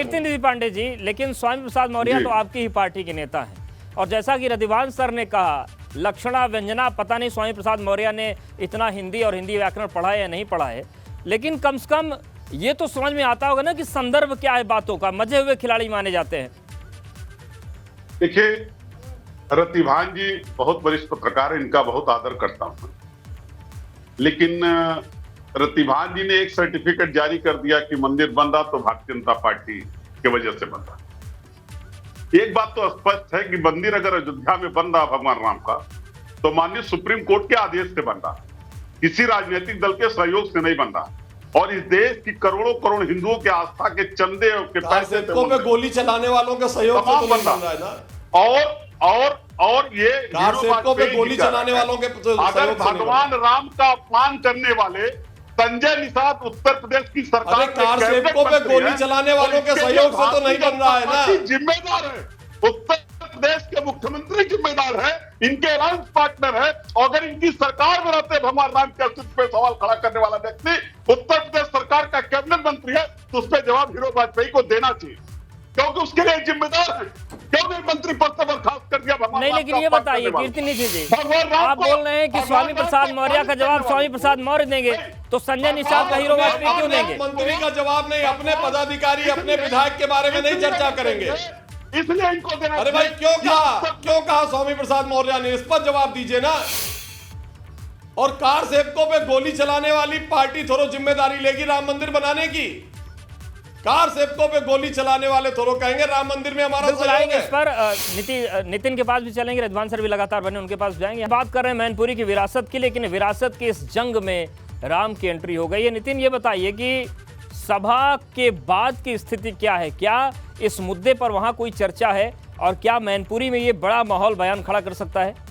कीर्ति पांडे जी, लेकिन स्वामी प्रसाद मौर्य तो आपकी ही पार्टी के नेता हैं, और जैसा कि रतिभान सर ने कहा, लक्षणा व्यंजना पता नहीं स्वामी प्रसाद मौर्य ने इतना हिंदी और हिंदी व्याकरण पढ़ा है या नहीं पढ़ा है, लेकिन कम से कम ये तो समझ में आता होगा ना कि संदर्भ क्या है बातों का। मजे हुए खिलाड़ी माने जाते हैं। देखिए, रतिभान जी बहुत वरिष्ठ पत्रकार है, इनका बहुत आदर करता हूं, लेकिन रतिभान जी ने एक सर्टिफिकेट जारी कर दिया कि मंदिर बन रहा तो भारतीय जनता पार्टी की वजह से बन रहा। एक बात तो स्पष्ट है कि मंदिर अगर अयोध्या में बन रहा भगवान राम का, तो माननीय सुप्रीम कोर्ट के आदेश से बन रहा, किसी राजनीतिक दल के सहयोग से नहीं बन रहा, और इस देश की करोड़ों करोड़ हिंदुओं के आस्था के चंदे के पैसे पे गोली चलाने वालों के सहयोग से तो नहीं बन रहा है ना। और ये पे गोली चलाने वालों के अगर भगवान राम का अपमान करने वाले संजय निषाद उत्तर प्रदेश की सरकार पे गोली चलाने वालों के सहयोग से तो नहीं बन रहा है ना। जिम्मेदार है उत्तर प्रदेश के मुख्यमंत्री, जिम्मेदार है, इनके अलायंस पार्टनर है, और अगर इनकी सरकार में रहते भगवान राम के अस्तित्व पे सवाल खड़ा करने वाला व्यक्ति उत्तर प्रदेश सरकार का कैबिनेट मंत्री है, तो उस पर जवाब हीरो वाजपेयी को देना चाहिए, क्योंकि उसके लिए जिम्मेदार है। क्यों नहीं मंत्री पद से बर्खास्त कर दिया भगवान? नहीं, लेकिन ये बताइए कीर्ति जी, आप बोल रहे हैं कि स्वामी प्रसाद मौर्य का जवाब स्वामी प्रसाद मौर्य देंगे, तो संजय निषाद का हीरो वाजपेयी क्यों देंगे? मंत्री का जवाब नहीं, अपने पदाधिकारी अपने विधायक के बारे में नहीं चर्चा करेंगे, इसलिए इनको देना। अरे भाई क्यों कहा स्वामी प्रसाद मौर्य ने? इस पर जवाब दीजिए ना। और कार सेवकों पे गोली चलाने वाली पार्टी थोड़ा जिम्मेदारी लेगी राम मंदिर बनाने की? कार सेवकों पे गोली चलाने वाले थोड़ा कहेंगे राम मंदिर में हमारा सहयोग है। इस पर नितिन के पास भी चलेंगे, रतिभान सर भी लगातार बने, उनके पास जाएंगे। बात कर रहे हैं मैनपुरी की विरासत की, लेकिन विरासत की इस जंग में राम की एंट्री हो गई है। नितिन, ये बताइए कि सभा के बाद की स्थिति क्या है? क्या इस मुद्दे पर वहां कोई चर्चा है, और क्या मैनपुरी में ये बड़ा माहौल बयान खड़ा कर सकता है?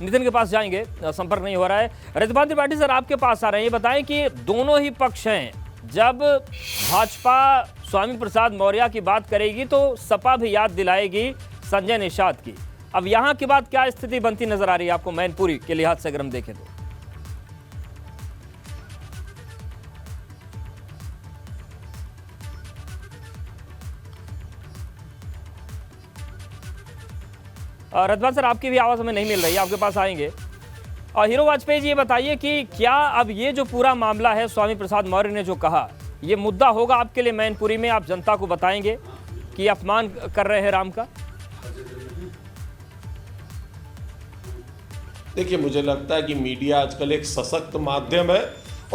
नितिन के पास जाएंगे, संपर्क नहीं हो रहा है। रतिभान त्रिपाठी सर आपके पास आ रहे हैं, ये बताएं कि दोनों ही पक्ष हैं, जब भाजपा स्वामी प्रसाद मौर्य की बात करेगी तो सपा भी याद दिलाएगी संजय निषाद की। अब यहां के बाद क्या स्थिति बनती नजर आ रही है आपको मैनपुरी के लिहाज से अगर हम देखें तो? रतिभान सर आपकी भी आवाज हमें नहीं मिल रही है, आपके पास आएंगे। और हीरो वाजपेयी जी, ये बताइए कि क्या अब ये जो पूरा मामला है, स्वामी प्रसाद मौर्य ने जो कहा, ये मुद्दा होगा आपके लिए मैनपुरी में? आप जनता को बताएंगे कि अपमान कर रहे हैं राम का? देखिए, मुझे लगता है कि मीडिया आजकल एक सशक्त माध्यम है,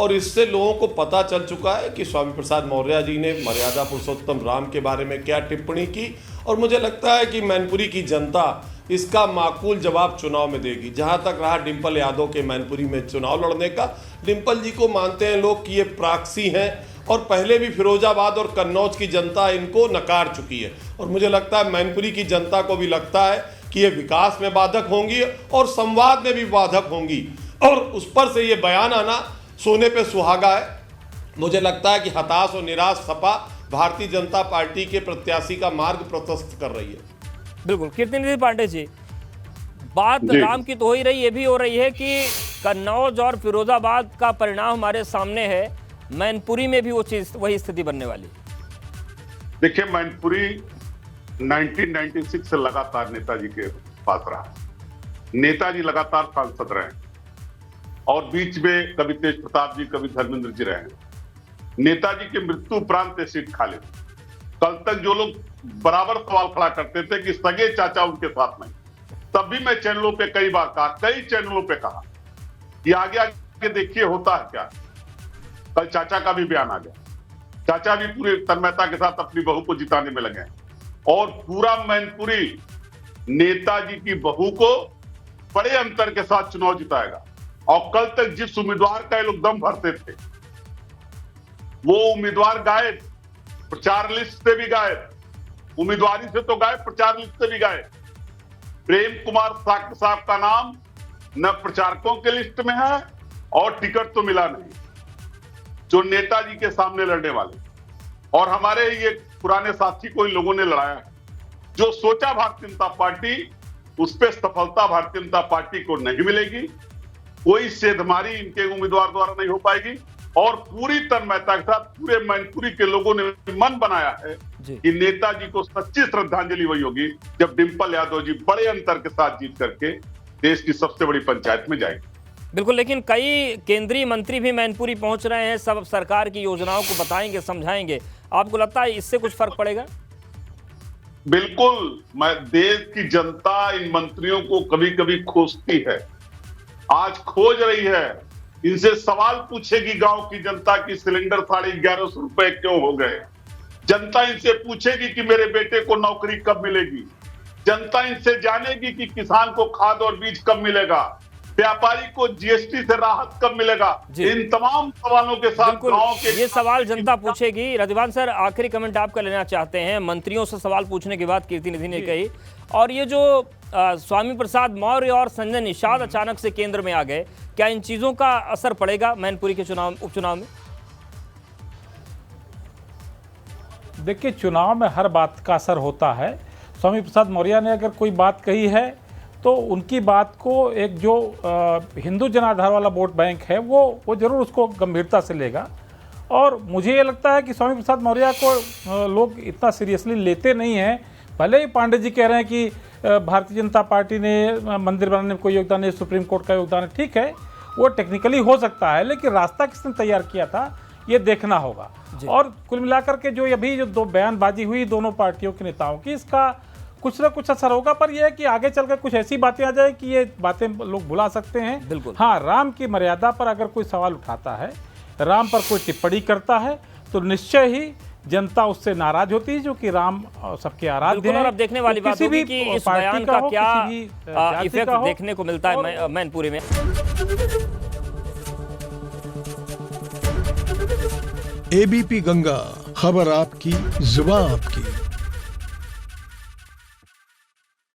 और इससे लोगों को पता चल चुका है कि स्वामी प्रसाद मौर्य जी ने मर्यादा पुरुषोत्तम राम के बारे में क्या टिप्पणी की, और मुझे लगता है कि मैनपुरी की जनता इसका माकूल जवाब चुनाव में देगी। जहां तक रहा डिम्पल यादव के मैनपुरी में चुनाव लड़ने का, डिम्पल जी को मानते हैं लोग कि ये प्राक्सी हैं, और पहले भी फिरोजाबाद और कन्नौज की जनता इनको नकार चुकी है, और मुझे लगता है मैनपुरी की जनता को भी लगता है कि ये विकास में बाधक होंगी और संवाद में भी बाधक होंगी, और उस पर से ये बयान आना सोने पे सुहागा है। मुझे लगता है कि हताश और निराश सपा भारतीय जनता पार्टी के प्रत्याशी का मार्ग प्रशस्त कर रही है। बिल्कुल। कीर्ति पांडे जी, बात राम की तो हो ही रही, ये भी हो रही है कि कन्नौज और फिरोजाबाद का परिणाम हमारे सामने है, मैनपुरी में भी वही स्थिति बनने वाली। देखिए, मैनपुरी 1996 से लगातार नेताजी के पास रहा, नेताजी लगातार सांसद रहे, और बीच में कभी तेज प्रताप जी, कभी धर्मेंद्र जी रहे। नेताजी की मृत्यु उपरांत सीट खाली। कल तक जो लोग बराबर सवाल खड़ा करते थे कि सगे चाचा उनके साथ नहीं, तब भी मैं चैनलों पे कई बार कहा, कई चैनलों पे कहा कि आगे आगे देखिए होता है क्या। कल चाचा का भी बयान आ गया, चाचा भी पूरी तन्मयता के साथ अपनी बहू को जिताने में लगे, और पूरा मैनपुरी नेताजी की बहू को बड़े अंतर के साथ चुनाव जिताएगा। और कल तक जिस उम्मीदवार का ये लोग दम भरते थे, वो उम्मीदवार गायब, प्रचार लिस्ट से भी गायब, उम्मीदवारी से तो गायब, प्रचार लिस्ट से भी गायब। प्रेम कुमार साहब का नाम न प्रचारकों के लिस्ट में है, और टिकट तो मिला नहीं, जो नेताजी के सामने लड़ने वाले। और हमारे ये पुराने साथी को इन लोगों ने लड़ाया है, जो सोचा भारतीय जनता पार्टी उस पर सफलता भारतीय जनता पार्टी को नहीं मिलेगी। कोई सेधमारी इनके उम्मीदवार द्वारा नहीं हो पाएगी और पूरी तन्मयता के साथ पूरे मैनपुरी के लोगों ने मन बनाया है कि नेताजी को सच्ची श्रद्धांजलि वही होगी जब डिंपल यादव जी बड़े अंतर के साथ जीत करके देश की सबसे बड़ी पंचायत में जाएंगे। बिल्कुल, लेकिन कई केंद्रीय मंत्री भी मैनपुरी पहुंच रहे हैं, सब सरकार की योजनाओं को बताएंगे, समझाएंगे। आपको लगता है इससे कुछ फर्क पड़ेगा? बिल्कुल, मैं देश की जनता इन मंत्रियों को कभी कभी खोजती है, आज खोज रही है। इनसे सवाल पूछेगी गांव की जनता की सिलेंडर 1150 रुपए क्यों हो गए। जनता इनसे पूछेगी कि मेरे बेटे को नौकरी कब मिलेगी। जनता इनसे जानेगी कि किसान को खाद और बीज कब मिलेगा, व्यापारी को जीएसटी से राहत कब मिलेगा। इन तमाम सवालों के साथ गांव के ये सवाल जनता पूछेगी। रजवान सर, आखिरी कमेंट आपका लेना चाहते हैं। मंत्रियों से सवाल पूछने के बाद कीर्ति निधि ने कही, और ये जो स्वामी प्रसाद मौर्य और संजय निषाद अचानक से केंद्र में आ गए, क्या इन चीजों का असर पड़ेगा मैनपुरी के उपचुनाव में? देखिए, चुनाव में हर बात का असर होता है। स्वामी प्रसाद मौर्य ने अगर कोई बात कही है तो उनकी बात को एक जो हिंदू जनाधार वाला वोट बैंक है वो जरूर उसको गंभीरता से लेगा। और मुझे ये लगता है कि स्वामी प्रसाद मौर्य को लोग इतना सीरियसली लेते नहीं हैं। भले ही पांडे जी कह रहे हैं कि भारतीय जनता पार्टी ने मंदिर बनाने में कोई योगदान नहीं, सुप्रीम कोर्ट का योगदान है, ठीक है, वो टेक्निकली हो सकता है, लेकिन रास्ता किसने तैयार किया था ये देखना होगा। और कुल मिलाकर के जो अभी जो दो बयानबाजी हुई दोनों पार्टियों के नेताओं की, इसका कुछ ना कुछ असर होगा। पर यह है कि आगे चलकर कुछ ऐसी बातें आ जाए कि ये बातें लोग भुला सकते हैं। बिल्कुल। हाँ, राम की मर्यादा पर अगर कोई सवाल उठाता है, राम पर कोई टिप्पणी करता है, तो निश्चय ही जनता उससे नाराज होती है, जो कि राम सबके आराध्य हैं। और अब देखने वाली बात होगी कि इस बयान का क्या इफेक्ट देखने को मिलता है मैनपुरी में। एबीपी गंगा, खबर आपकी, जुबान आपकी।